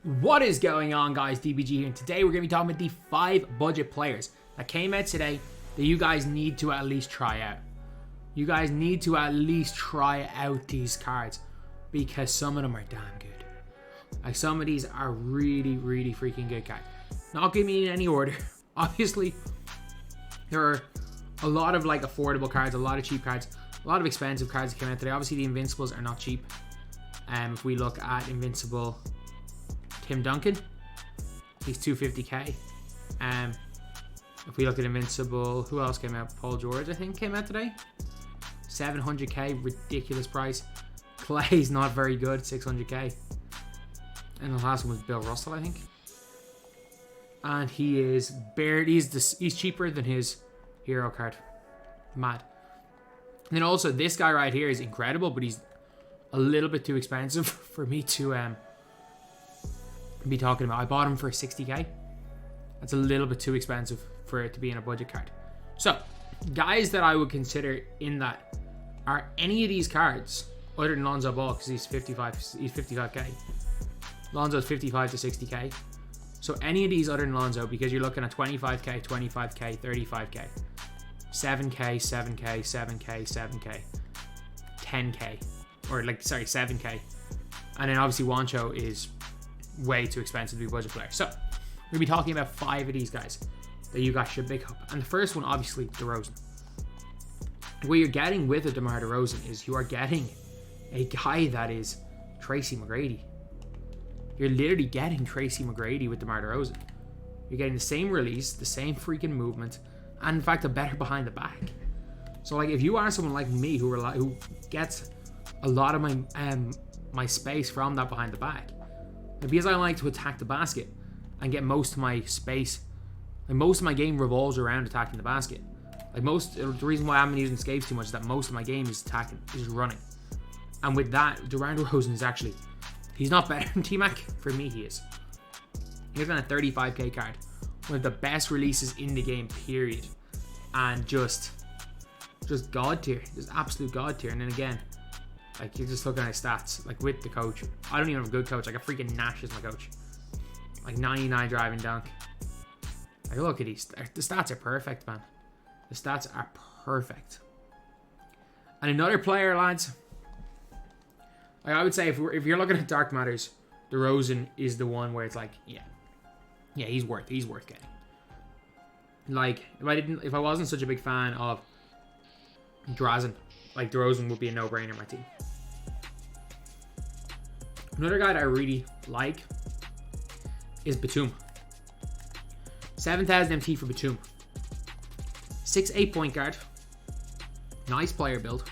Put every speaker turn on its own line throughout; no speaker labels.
What is going on, guys? DBG here, and today we're going to be talking about the 5 budget players that came out today that you guys need to at least try out. You guys need to at least try out these cards because some of them are damn good. Like, some of these are really, really freaking good cards. Not giving me in any order. Obviously, there are a lot of like affordable cards, a lot of cheap cards, a lot of expensive cards that came out today. Obviously, the Invincibles are not cheap. If we look at Invincible Tim Duncan, he's 250k. If we look at Invincible, who else came out? Paul George, I think, came out today. 700k, ridiculous price. Clay's not very good, 600k. And the last one was Bill Russell, I think. And he is barely, he's cheaper than his hero card. Mad. And then also, this guy right here is incredible, but he's a little bit too expensive for me to be talking about. I bought him for 60k. That's a little bit too expensive for it to be in a budget card. So, guys that I would consider in that are any of these cards other than Lonzo Ball, because he's 55k. Lonzo's 55 to 60k. So any of these other than Lonzo, because you're looking at 25k, 25k, 35k, 7k, 7k, 7k, 7k, 10k, or like, sorry, 7k. And then obviously Juancho is way too expensive to be a budget player. So we're going to be talking about 5 of these guys that you guys should pick up. And the first one, obviously, Derozan. What you're getting with a DeMar Derozan is you are getting a guy that is Tracy McGrady. You're literally getting Tracy McGrady with DeMar Derozan. You're getting the same release, the same freaking movement, and in fact, a better behind the back. So, like, if you are someone like me who gets a lot of my space from that behind the back, because I like to attack the basket and get most of my space, and most of my game revolves around attacking the basket. Like, the reason why I haven't been using escapes too much is that most of my game is running. And with that, Durand Rosen is actually, he's not better than T-Mac. For me, he is. He's on a 35k card. One of the best releases in the game, period. And just god tier. Just absolute god tier. And then again, like, you're just looking at his stats, like, with the coach. I don't even have a good coach. Like, a freaking Nash is my coach. Like, 99 driving dunk. Like, look at these. The stats are perfect, man. The stats are perfect. And another player, lads, like, I would say if you're looking at Dark Matters, Derozan is the one where it's like, yeah, he's worth getting. Like, if I wasn't such a big fan of Derozan, like, Derozan would be a no-brainer in my team. Another guy that I really like is Batum. 7,000 MT for Batum. 6'8" point guard. Nice player build.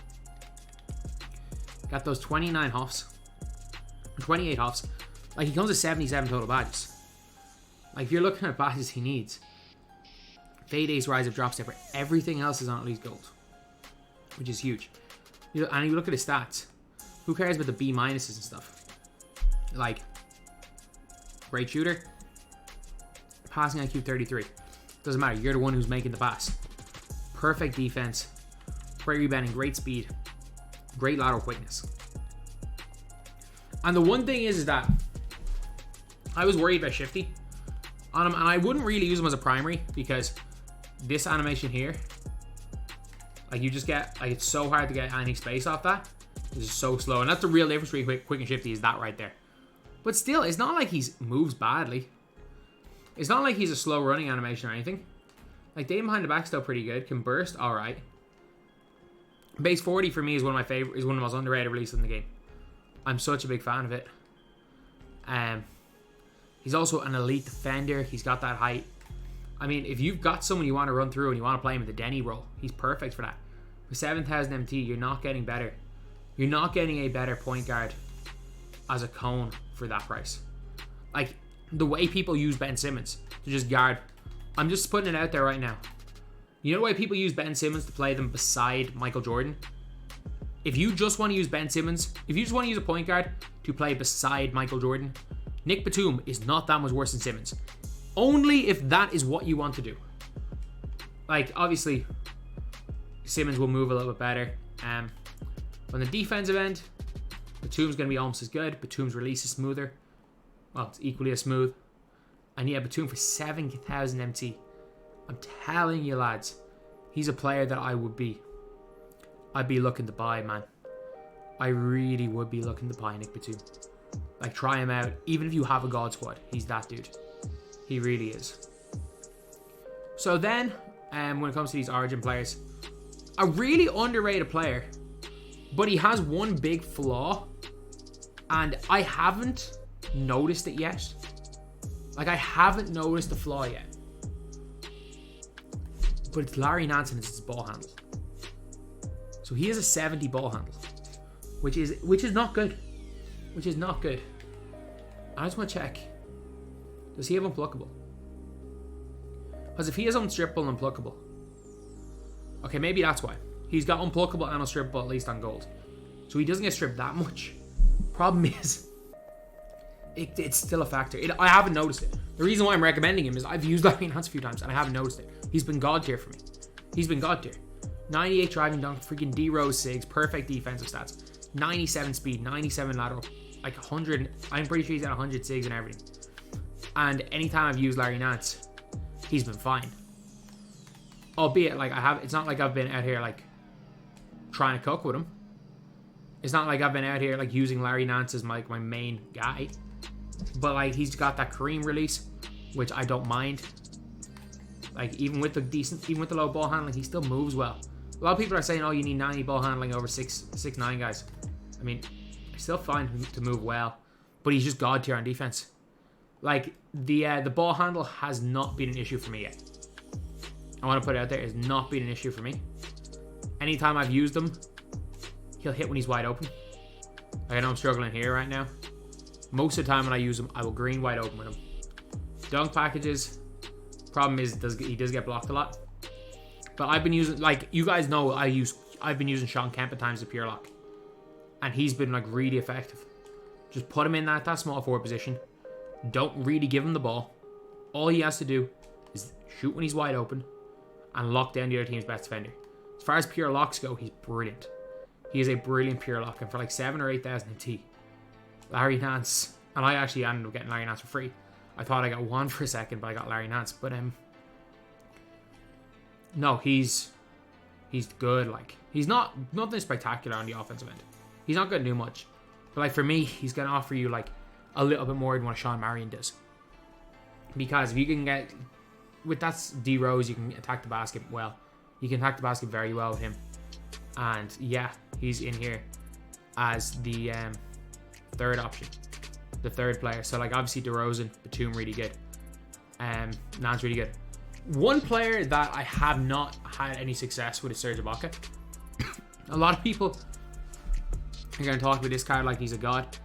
Got those 29 huffs. 28 huffs. Like, he comes with 77 total badges. Like, if you're looking at badges he needs, Fade Ace, Rise Up, Drop Stepper, everything else is on at least gold, which is huge. And you look at his stats. Who cares about the B minuses and stuff? Like, great shooter. Passing IQ 33. Doesn't matter. You're the one who's making the pass. Perfect defense. Great rebounding. Great speed. Great lateral quickness. And the one thing is that I was worried about Shifty on him, and I wouldn't really use him as a primary because this animation here, like, you just get, like, it's so hard to get any space off that. It's just so slow, and that's the real difference between quick and Shifty, is that right there. But still, it's not like he moves badly. It's not like he's a slow running animation or anything. Like, Dame behind the back still pretty good. Can burst, all right. Base 40 for me is one of my favorite, is one of the most underrated releases in the game. I'm such a big fan of it. He's also an elite defender. He's got that height. I mean, if you've got someone you want to run through and you want to play him in the Denny role, he's perfect for that. With 7,000 MT, you're not getting better. You're not getting a better point guard as a cone for that price. Like, the way people use Ben Simmons to just guard. I'm just putting it out there right now. You know the way people use Ben Simmons to play them beside Michael Jordan? If you just want to use Ben Simmons, if you just want to use a point guard to play beside Michael Jordan, Nick Batum is not that much worse than Simmons. Only if that is what you want to do. Like, obviously, Simmons will move a little bit better. On the defensive end, Batum's going to be almost as good. Batum's release is smoother. Well, it's equally as smooth. And yeah, Batum for 7,000 MT. I'm telling you, lads, he's a player that I'd be looking to buy, man. I really would be looking to buy Nick Batum. Like, try him out. Even if you have a God squad, he's that dude. He really is. So then, when it comes to these Origin players, a really underrated player, but he has one big flaw, and I haven't noticed it yet. Like, I haven't noticed the flaw yet. But it's Larry Nance and it's his ball handle. So he has a 70 ball handle, which is not good. Which is not good. I just want to check. Does he have unpluckable? Because if he has unstrippable and unpluckable, okay, maybe that's why. He's got unpluckable and unstrippable at least on gold. So he doesn't get stripped that much. Problem is, it's still a factor. I haven't noticed it. The reason why I'm recommending him is I've used Larry Nance a few times and I haven't noticed it. He's been God tier for me. He's been God tier. 98 driving dunk, freaking D-Rose SIGs, perfect defensive stats. 97 speed, 97 lateral, like 100. I'm pretty sure he's at 100 SIGs and everything. And anytime I've used Larry Nance, he's been fine. Albeit, like, it's not like I've been out here, like, trying to cook with him. It's not like I've been out here, like, using Larry Nance as my main guy. But, like, he's got that Kareem release, which I don't mind. Like, even with the low ball handling, he still moves well. A lot of people are saying, oh, you need 90 ball handling over 6'9" guys. I mean, I still find him to move well, but he's just God tier on defense. Like, the ball handle has not been an issue for me yet. I want to put it out there, it's not been an issue for me. Anytime I've used him, he'll hit when he's wide open. Like, I know I'm struggling here right now. Most of the time when I use him, I will green wide open with him. Dunk packages, problem is he does get blocked a lot. But I've been using, like, you guys know, I've been using Sean Kemp at times to pure lock. And he's been, like, really effective. Just put him in that small forward position. Don't really give him the ball. All he has to do is shoot when he's wide open and lock down the other team's best defender. As far as pure locks go, he's brilliant. He is a brilliant pure lock. And for like 7,000 or 8,000 MT, Larry Nance, and I actually ended up getting Larry Nance for free. I thought I got one for a second, but I got Larry Nance. But no, he's good. Like, he's nothing spectacular on the offensive end. He's not going to do much. But like, for me, he's going to offer you like a little bit more than what Sean Marion does. Because if you can get, with that D-Rose, you can attack the basket well. You can attack the basket very well with him. And yeah, he's in here as the third option. The third player. So like, obviously Derozan, Batum really good. Nance really good. One player that I have not had any success with is Serge Ibaka. A lot of people are going to talk about this card like he's a god.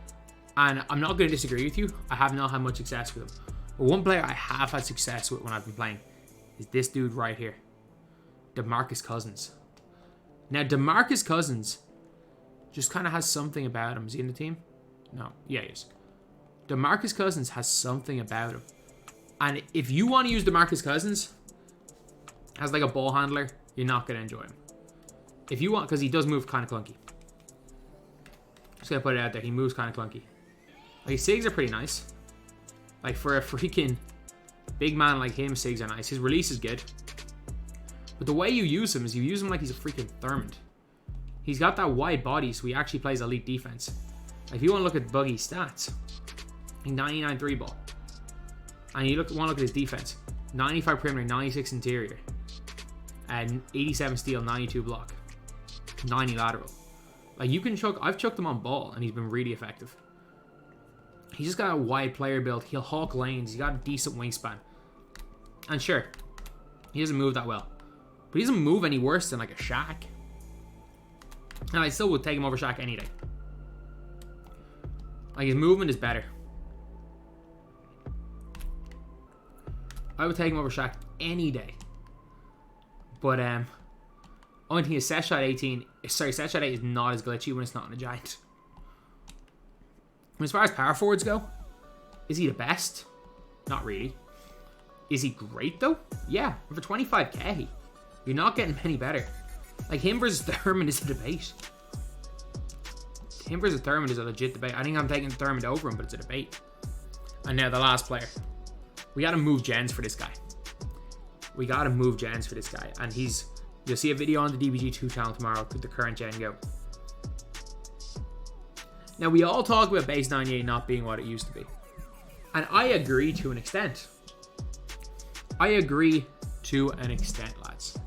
And I'm not going to disagree with you. I have not had much success with him. But one player I have had success with when I've been playing is this dude right here. Demarcus Cousins. Now, Demarcus Cousins just kind of has something about him. Is he in the team? No. Yeah, he is. Demarcus Cousins has something about him. And if you want to use Demarcus Cousins as like a ball handler, you're not going to enjoy him. If you want, because he does move kind of clunky. Just going to put it out there. He moves kind of clunky. Like, his SIGs are pretty nice. Like, for a freaking big man like him, SIGs are nice. His release is good. But the way you use him is you use him like he's a freaking Thurmond. He's got that wide body, so he actually plays elite defense. Like, if you want to look at Buggy's stats, he's 99 3 ball. And you want to look at his defense. 95 perimeter, 96 interior. And 87 steal, 92 block. 90 lateral. Like, you can chuck, I've chucked him on ball, and he's been really effective. He's just got a wide player build. He'll hawk lanes. He's got a decent wingspan. And sure, he doesn't move that well. But he doesn't move any worse than like a Shaq. And I still would take him over Shaq any day. Like, his movement is better. I would take him over Shaq any day. But only thing is set shot 18. Sorry, set shot 8 is not as glitchy when it's not on a giant. As far as power forwards go, is he the best? Not really. Is he great though? Yeah, for 25k, you're not getting many better. Like, him versus Thurmond is a debate. Him versus Thurmond is a legit debate. I think I'm taking Thurmond over him, but it's a debate. And now the last player. We gotta move gens for this guy. We gotta move gens for this guy. And you'll see a video on the DBG2 channel tomorrow with the current gen go. Now, we all talk about base 98 not being what it used to be. And I agree to an extent. I agree to an extent, lads.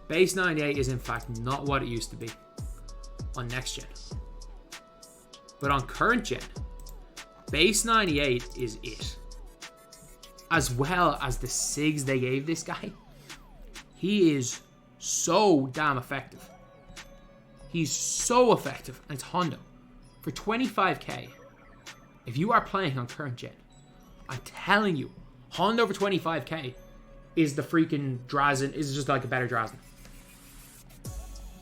Base 98 is in fact not what it used to be on next gen. But on current gen, base 98 is it. As well as the SIGs they gave this guy. He is so damn effective. He's so effective. And it's Hondo. For 25k, if you are playing on current gen, I'm telling you, Hondo for 25k is the freaking Derozan, is just like a better Derozan.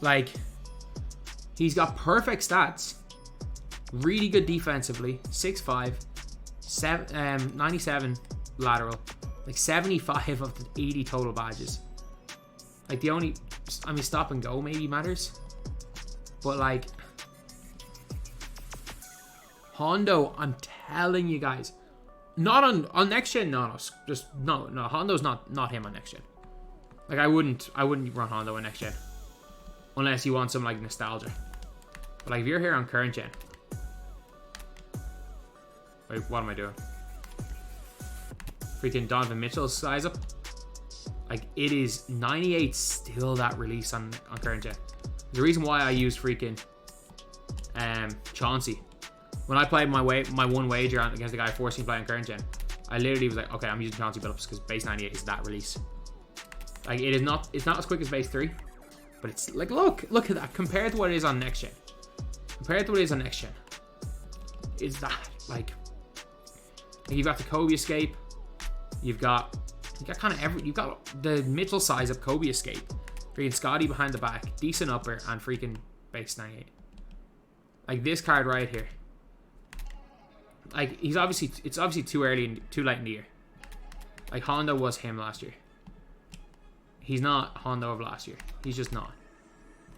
Like, he's got perfect stats, really good defensively, 6'5", 97 lateral, like 75 of the 80 total badges. Like the only, I mean, stop and go maybe matters, but like, Hondo, I'm telling you guys, not on next gen. No, Hondo's not him on next gen. Like I wouldn't run Hondo on next gen unless you want some like nostalgia. But like if you're here on current gen, wait, what am I doing? Freaking Donovan Mitchell's size up. Like it is 98 still that release on current gen. The reason why I use freaking Chauncey. When I played my one wager against the guy forcing to play on current gen, I literally was like, okay, I'm using Chauncey build-ups because base 98 is that release. Like it's not as quick as base 3, but it's like look at that compared to what it is on next gen. Compared to what it is on next gen, is that like you've got the Kobe escape, you've got kind of you've got the Mitchell size up Kobe escape, freaking Scotty behind the back, decent upper, and freaking base 98. Like this card right here. Like it's obviously too early and too late in the year. Like Hondo was him last year. He's not Hondo of last year. He's just not.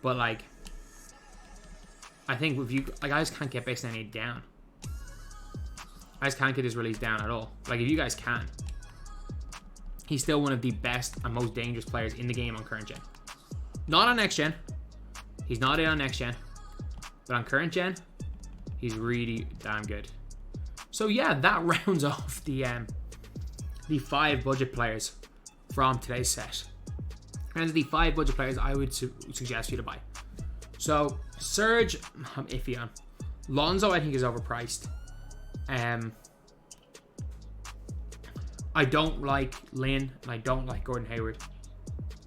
But like, I think if you like, I just can't get base 98 down. I just can't get his release down at all. Like if you guys can, he's still one of the best and most dangerous players in the game on current gen. Not on next gen. He's not in on next gen. But on current gen, he's really damn good. So yeah, that rounds off the 5 budget players from today's set. And the 5 budget players I would suggest you to buy. So Serge, I'm iffy on. Lonzo, I think is overpriced. I don't like Lynn, and I don't like Gordon Hayward.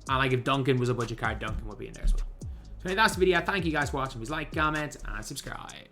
And like if Duncan was a budget card, Duncan would be in there as well. So anyway, that's the video. Thank you guys for watching. Please like, comment, and subscribe.